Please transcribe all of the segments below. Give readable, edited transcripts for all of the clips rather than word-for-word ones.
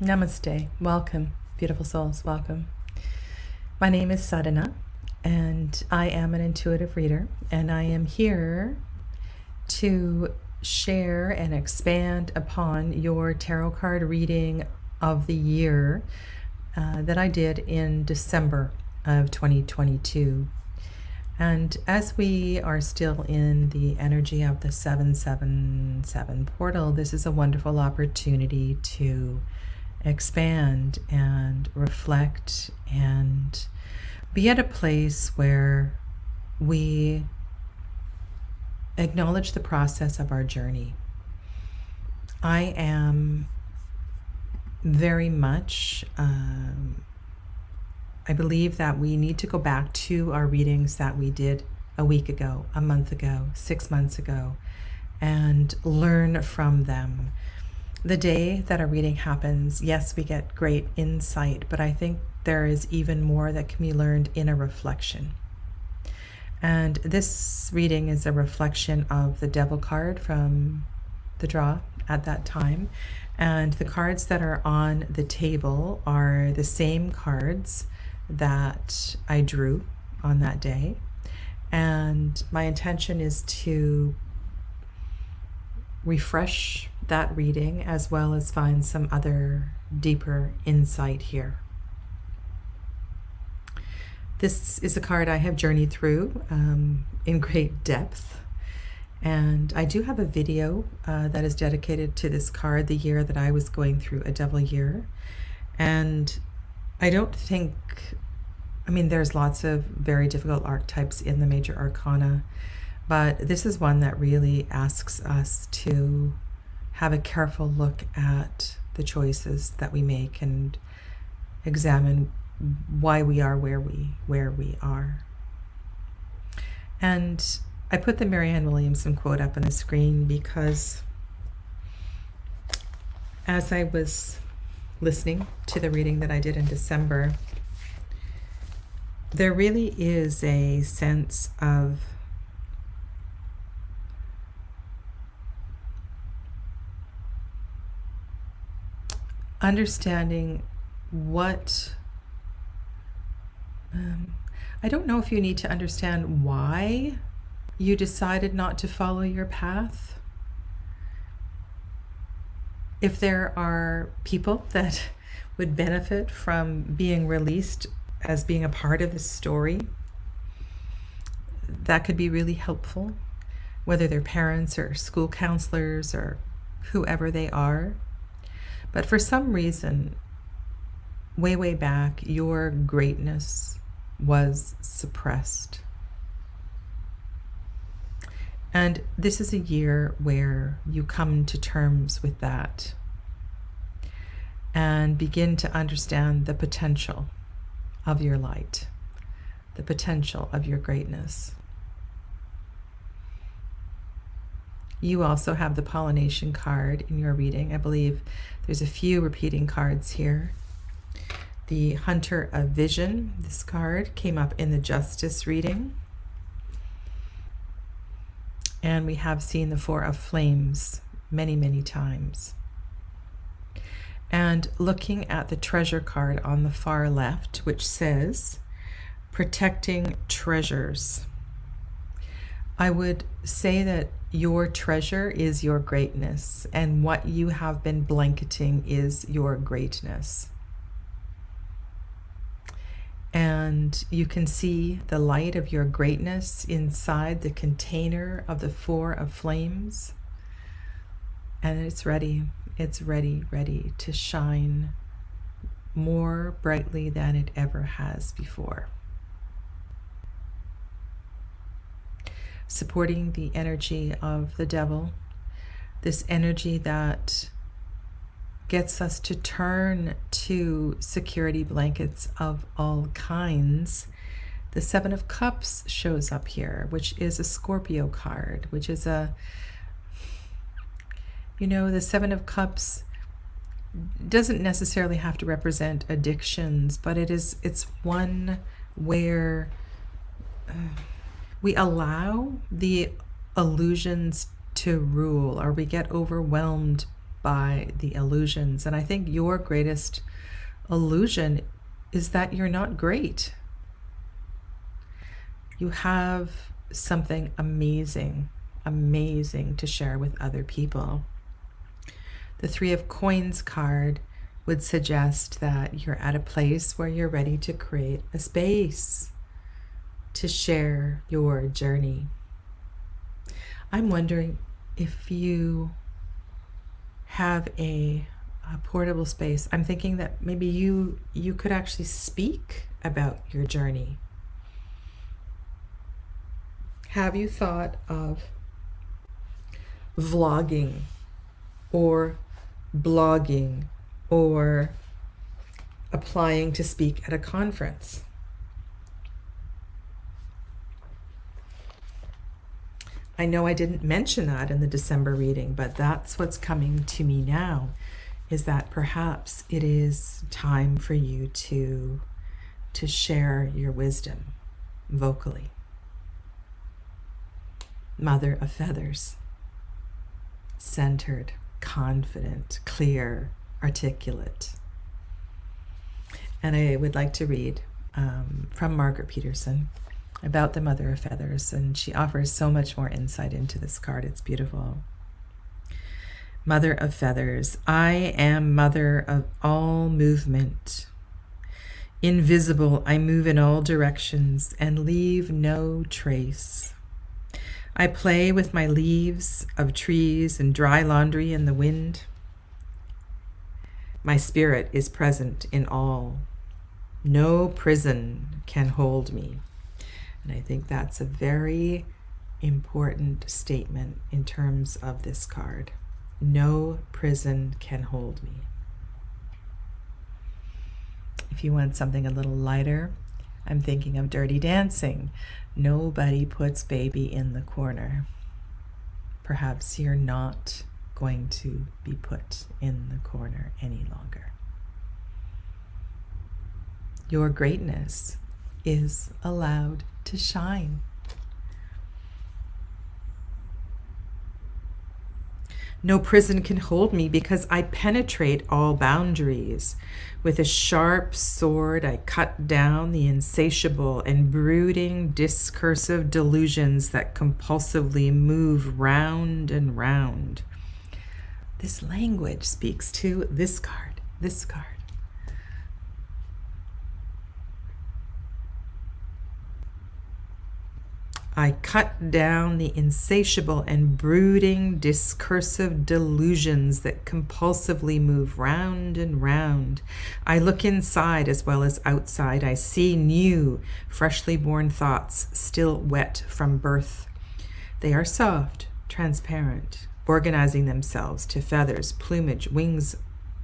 Namaste. Welcome, beautiful souls. Welcome. My name is Sadhana, and I am an intuitive reader, and I am here to share and expand upon your tarot card reading of the year that I did in December of 2022. And as we are still in the energy of the 777 portal, this is a wonderful opportunity to expand and reflect and be at a place where we acknowledge the process of our journey. I am very much, I believe that we need to go back to our readings that we did a week ago, a month ago, 6 months ago, and learn from them. The day that a reading happens, yes, we get great insight, but I think there is even more that can be learned in a reflection. And this reading is a reflection of the Devil card from the draw at that time. And the cards that are on the table are the same cards that I drew on that day. And my intention is to refresh that reading as well as find some other deeper insight here. This is a card I have journeyed through in great depth, and I do have a video that is dedicated to this card, the year that I was going through a devil year. And I don't think, there's lots of very difficult archetypes in the major arcana, but this is one that really asks us to have a careful look at the choices that we make and examine why we are where we are. And I put the Marianne Williamson quote up on the screen because as I was listening to the reading that I did in December, there really is a sense of understanding what I don't know if you need to understand why you decided not to follow your path. If there are people that would benefit from being released as being a part of the story, that could be really helpful, whether they're parents or school counselors or whoever they are. But for some reason, way back, your greatness was suppressed. And this is a year where you come to terms with that and begin to understand the potential of your light, the potential of your greatness. You also have the pollination card in your reading. I believe there's a few repeating cards here. The Hunter of Vision, this card came up in the Justice reading. And we have seen the Four of Flames many times. And looking at the Treasure card on the far left, which says, Protecting Treasures. I would say that your treasure is your greatness, and what you have been blanketing is your greatness. And you can see the light of your greatness inside the container of the Four of Flames. And it's ready to shine more brightly than it ever has before. Supporting the energy of the Devil, this energy that gets us to turn to security blankets of all kinds. The Seven of Cups shows up here, which is a Scorpio card, which is the Seven of Cups doesn't necessarily have to represent addictions, but it's one where we allow the illusions to rule, or we get overwhelmed by the illusions. And I think your greatest illusion is that you're not great. You have something amazing, amazing to share with other people. The Three of Coins card would suggest that you're at a place where you're ready to create a space to share your journey. I'm wondering if you have a portable space. I'm thinking that maybe you could actually speak about your journey. Have you thought of vlogging or blogging or applying to speak at a conference? I know I didn't mention that in the December reading, but that's what's coming to me now, is that perhaps it is time for you to share your wisdom vocally. Mother of Feathers. Centered, confident, clear, articulate. And I would like to read from Margaret Peterson about the Mother of Feathers, and she offers so much more insight into this card. It's beautiful. Mother of Feathers. I am mother of all movement. Invisible, I move in all directions and leave no trace. I play with my leaves of trees and dry laundry in the wind. My spirit is present in all. No prison can hold me. And I think that's a very important statement in terms of this card. No prison can hold me. If you want something a little lighter, I'm thinking of Dirty Dancing. Nobody puts baby in the corner. Perhaps you're not going to be put in the corner any longer. Your greatness is allowed to shine. No prison can hold me because I penetrate all boundaries. With a sharp sword, I cut down the insatiable and brooding discursive delusions that compulsively move round and round. This language speaks to this card, this card. I cut down the insatiable and brooding discursive delusions that compulsively move round and round. I look inside as well as outside. I see new, freshly born thoughts, still wet from birth. They are soft, transparent, organizing themselves to feathers, plumage, wings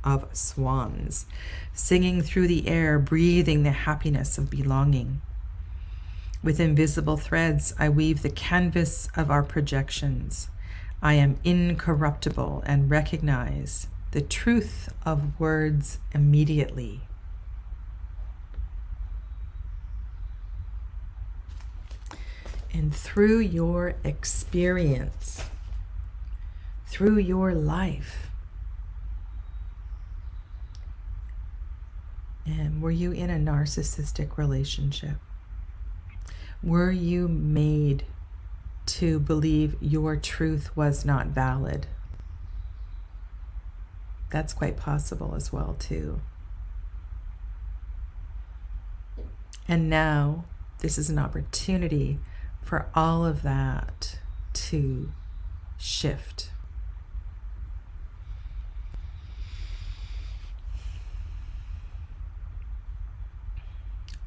of swans, singing through the air, breathing the happiness of belonging. With invisible threads, I weave the canvas of our projections. I am incorruptible and recognize the truth of words immediately. And through your experience, through your life, and were you in a narcissistic relationship? Were you made to believe your truth was not valid? That's quite possible as well, too. And now, this is an opportunity for all of that to shift.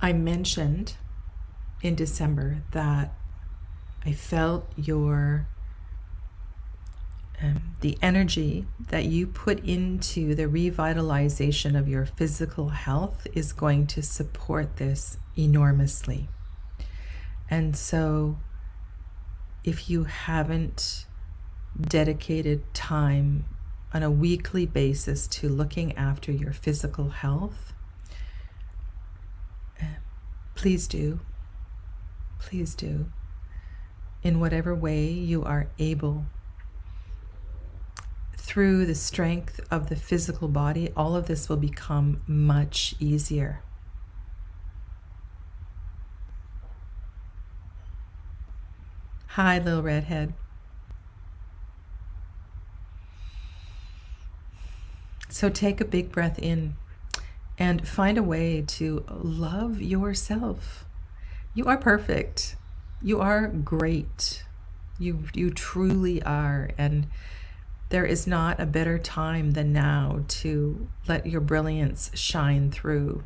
I mentioned in December that I felt the energy that you put into the revitalization of your physical health is going to support this enormously. And so if you haven't dedicated time on a weekly basis to looking after your physical health, please do. Please do. In whatever way you are able. through the strength of the physical body, all of this will become much easier. Hi, little redhead. So take a big breath in and find a way to love yourself. You are perfect. You are great. You truly are. And there is not a better time than now to let your brilliance shine through.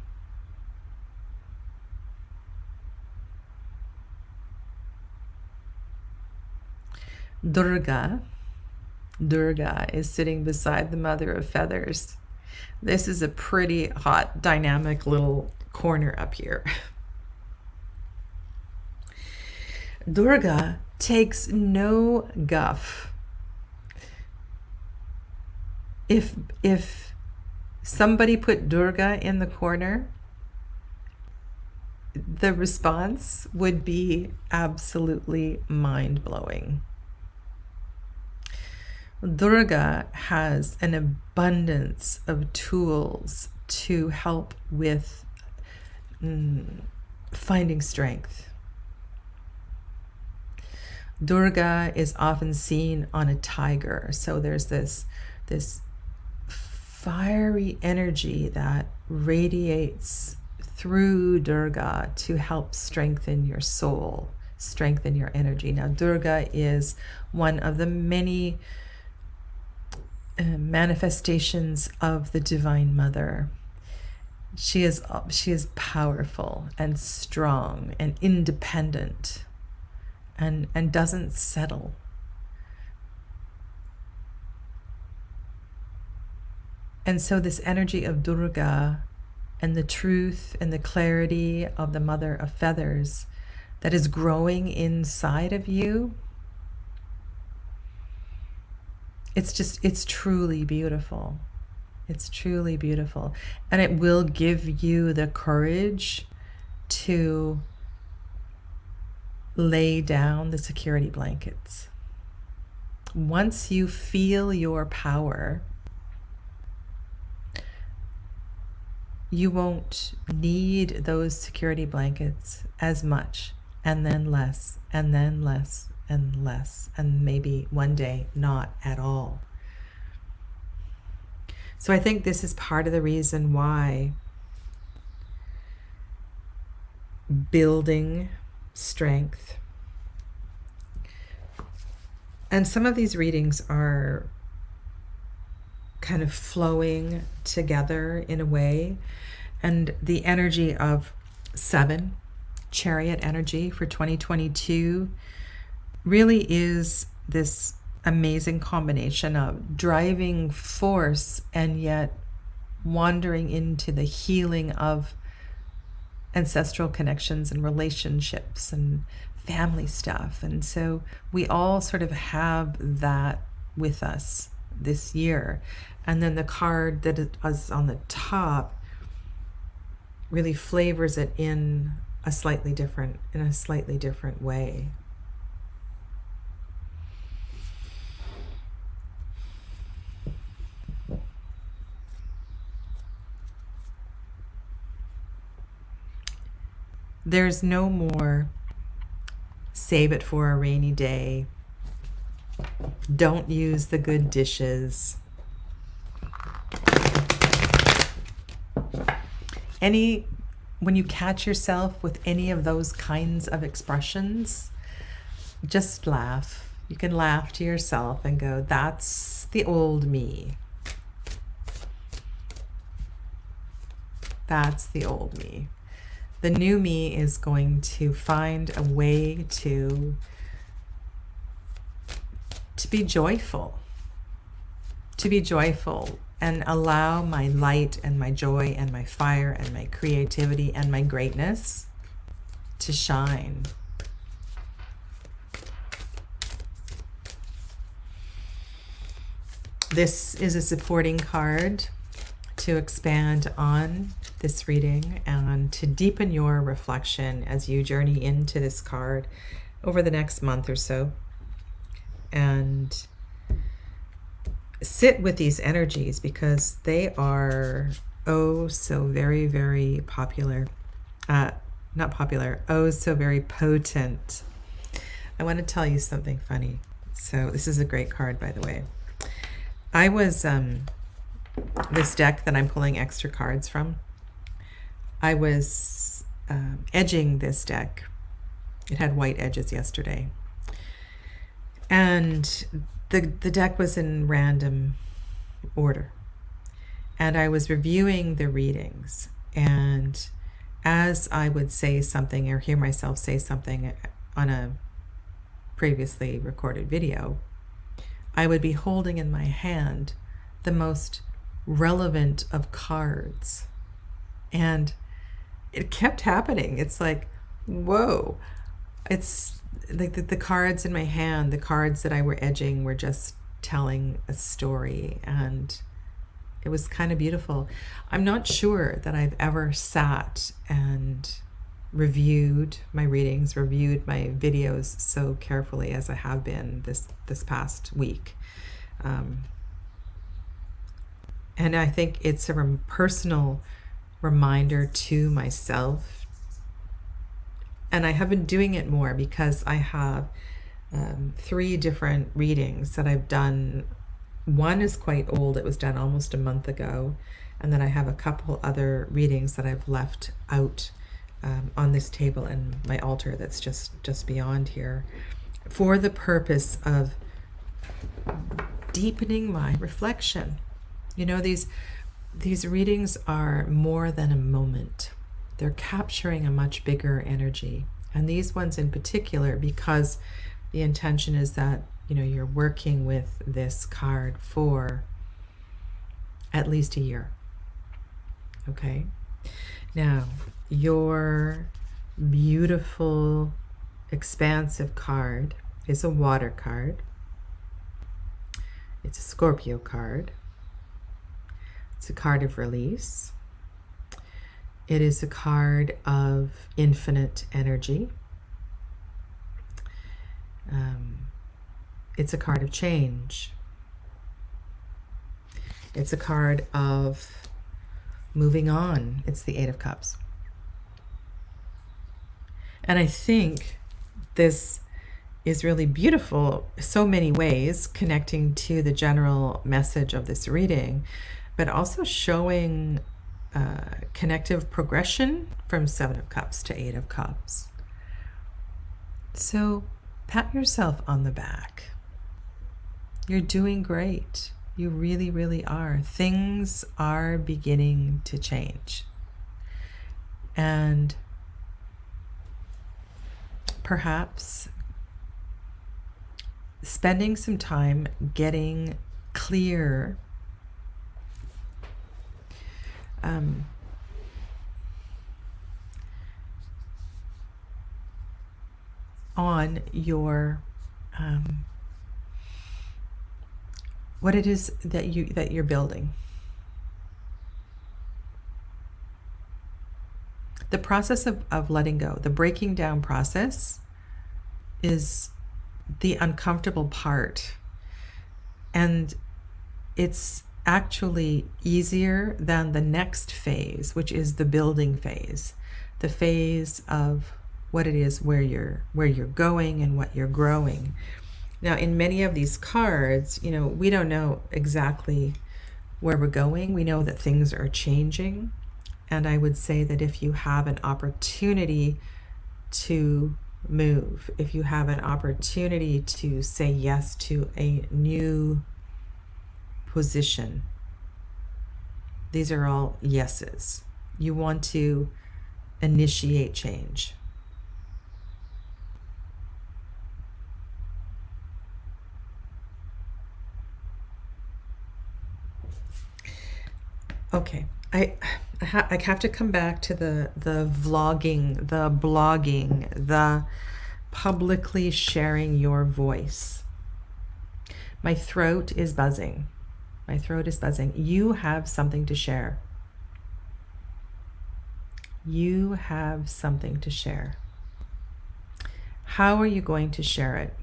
Durga is sitting beside the mother of feathers. This is a pretty hot, dynamic little corner up here. Durga takes no guff. If somebody put Durga in the corner, the response would be absolutely mind-blowing. Durga has an abundance of tools to help with finding strength. Durga is often seen on a tiger, so there's this fiery energy that radiates through Durga to help strengthen your soul, strengthen your energy. Now, Durga is one of the many manifestations of the Divine Mother. She is powerful and strong and independent and doesn't settle. And so this energy of Durga and the truth and the clarity of the Mother of Feathers that is growing inside of you, it's truly beautiful. It's truly beautiful. And it will give you the courage to lay down the security blankets. Once you feel your power, you won't need those security blankets as much, and then less, and then less, and less, and maybe one day not at all. So I think this is part of the reason why building strength, and some of these readings are kind of flowing together in a way, and the energy of 7, Chariot energy for 2022, really is this amazing combination of driving force and yet wandering into the healing of ancestral connections and relationships and family stuff. And so we all sort of have that with us this year. And then the card that is on the top really flavors it in a slightly different way. There's no more save it for a rainy day. Don't use the good dishes. When you catch yourself with any of those kinds of expressions, just laugh. You can laugh to yourself and go, that's the old me. That's the old me. The new me is going to find a way to be joyful, and allow my light and my joy and my fire and my creativity and my greatness to shine. This is a supporting card to expand on this reading and to deepen your reflection as you journey into this card over the next month or so. And sit with these energies because they are oh so very, very popular. Not popular, oh so very potent. I want to tell you something funny. So this is a great card, by the way. I was, this deck that I'm pulling extra cards from, I was edging this deck. It had white edges yesterday. And the deck was in random order. And I was reviewing the readings. And as I would say something or hear myself say something on a previously recorded video, I would be holding in my hand the most relevant of cards. And it kept happening. It's like, whoa. It's like the cards in my hand, the cards that I were edging were just telling a story, and it was kind of beautiful. I'm not sure that I've ever sat and reviewed my readings, reviewed my videos so carefully as I have been this past week. And I think it's a personal reminder to myself. And I have been doing it more because I have 3 different readings that I've done. One is quite old. It was done almost a month ago. And then I have a couple other readings that I've left out on this table and my altar that's just beyond here, for the purpose of deepening my reflection. You know, these readings are more than a moment. They're capturing a much bigger energy. And these ones in particular, because the intention is that, you know, you're working with this card for at least a year. Okay? Now, your beautiful, expansive card is a water card. It's a Scorpio card. It's a card of release. It is a card of infinite energy. It's a card of change. It's a card of moving on. It's the 8 of Cups. And I think this is really beautiful, so many ways, connecting to the general message of this reading, but also showing connective progression from 7 of Cups to 8 of Cups. So pat yourself on the back. You're doing great. You really, really are. Things are beginning to change. And perhaps spending some time getting clear on your what it is that you're building. The process of letting go, the breaking down process, is the uncomfortable part. And it's actually easier than the next phase, which is the building phase, the phase of what it is, where you're going and what you're growing. Now, in many of these cards, you know, we don't know exactly where we're going. We know that things are changing. And I would say that if you have an opportunity to move, if you have an opportunity to say yes to a new position, these are all yeses. You want to initiate change. Okay, I have to come back to the vlogging, the blogging, the publicly sharing your voice. My throat is buzzing. My throat is buzzing. You have something to share. You have something to share. How are you going to share it?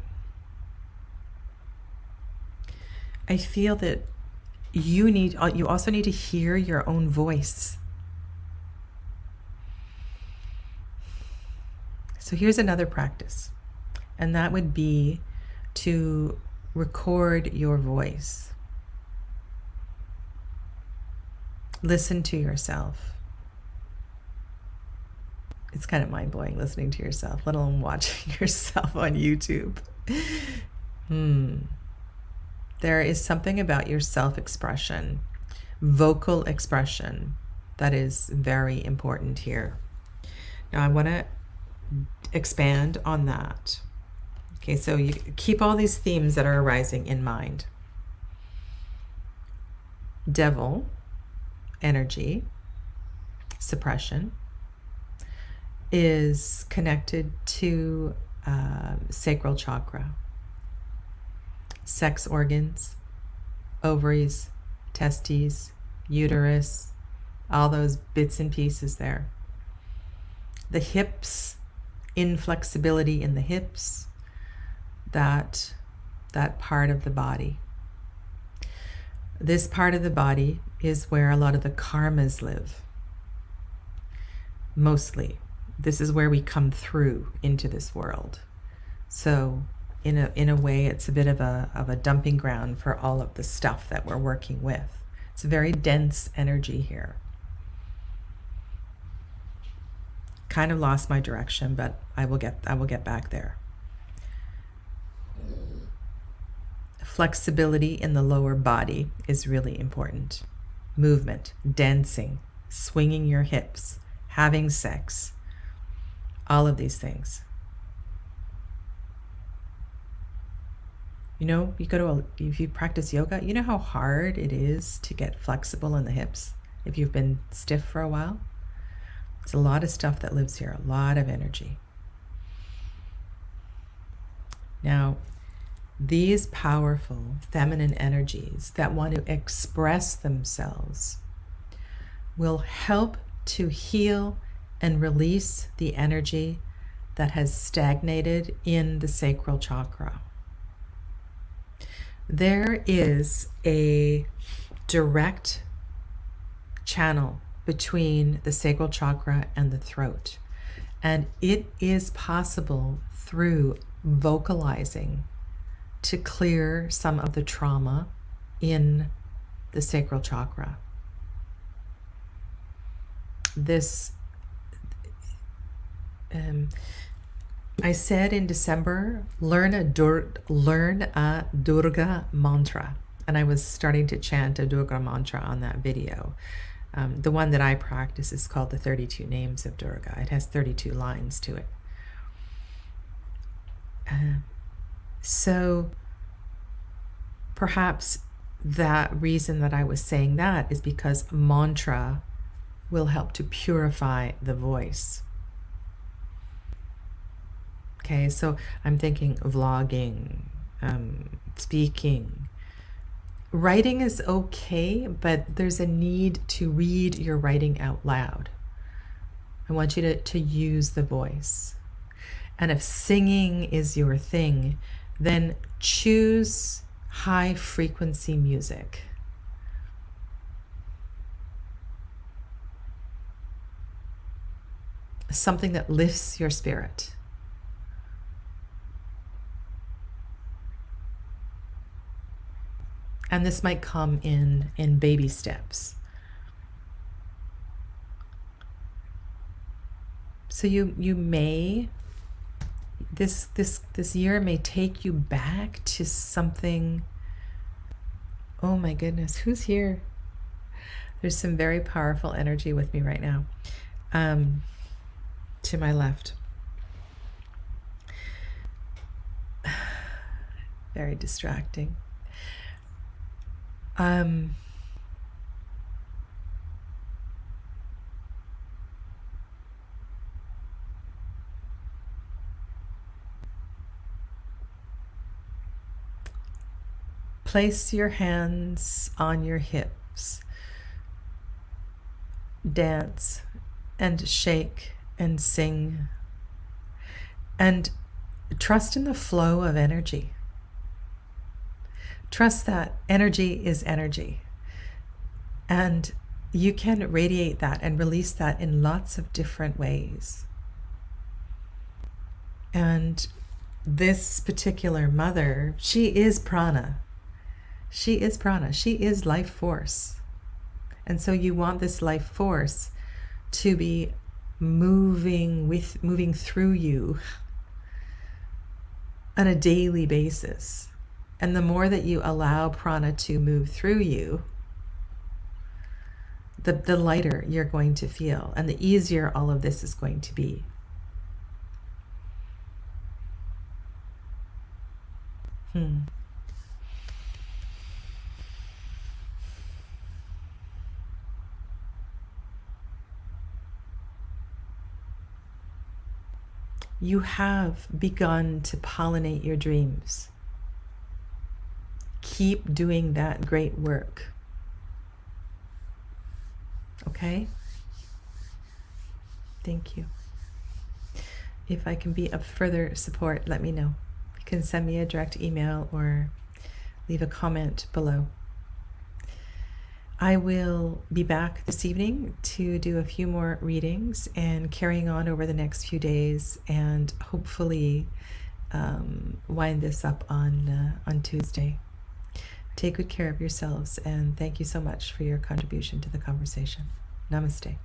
I feel that you also need to hear your own voice. So here's another practice, and that would be to record your voice. Listen to yourself. It's kind of mind-blowing listening to yourself, let alone watching yourself on YouTube. There is something about your self-expression, vocal expression, that is very important here. Now I want to expand on that. Okay, so you keep all these themes that are arising in mind. Devil, energy, suppression, is connected to sacral chakra, sex organs, ovaries, testes, uterus, all those bits and pieces there. The hips, inflexibility in the hips, that part of the body. This part of the body is where a lot of the karmas live. Mostly. This is where we come through into this world. So in a way, it's a bit of a dumping ground for all of the stuff that we're working with. It's a very dense energy here. Kind of lost my direction, but I will get back there. Flexibility in the lower body is really important. Movement, dancing, swinging your hips, having sex, all of these things. You know, if you practice yoga, you know how hard it is to get flexible in the hips if you've been stiff for a while? It's a lot of stuff that lives here, a lot of energy. Now, these powerful feminine energies that want to express themselves will help to heal and release the energy that has stagnated in the sacral chakra. There is a direct channel between the sacral chakra and the throat, and it is possible through vocalizing to clear some of the trauma in the sacral chakra. This I said in December, learn a Durga mantra, and I was starting to chant a Durga mantra on that video. The one that I practice is called the 32 Names of Durga. It has 32 lines to it. So perhaps that reason that I was saying that is because mantra will help to purify the voice. Okay, so I'm thinking vlogging, speaking. Writing is okay, but there's a need to read your writing out loud. I want you to use the voice. And if singing is your thing, then choose high frequency music. Something that lifts your spirit. And this might come in baby steps. So you may, this year may take you back to something. Oh my goodness, who's here? There's some very powerful energy with me right now. To my left. Very distracting. Place your hands on your hips. Dance and shake and sing. And trust in the flow of energy. Trust that energy is energy. And you can radiate that and release that in lots of different ways. And this particular mother, she is prana. She is prana. She is life force. And so you want this life force to be moving through you on a daily basis. And the more that you allow prana to move through you, the lighter you're going to feel, and the easier all of this is going to be. You have begun to pollinate your dreams. Keep doing that great work. Okay? Thank you. If I can be of further support, let me know. You can send me a direct email or leave a comment below. I will be back this evening to do a few more readings and carrying on over the next few days, and hopefully wind this up on Tuesday. Take good care of yourselves, and thank you so much for your contribution to the conversation. Namaste.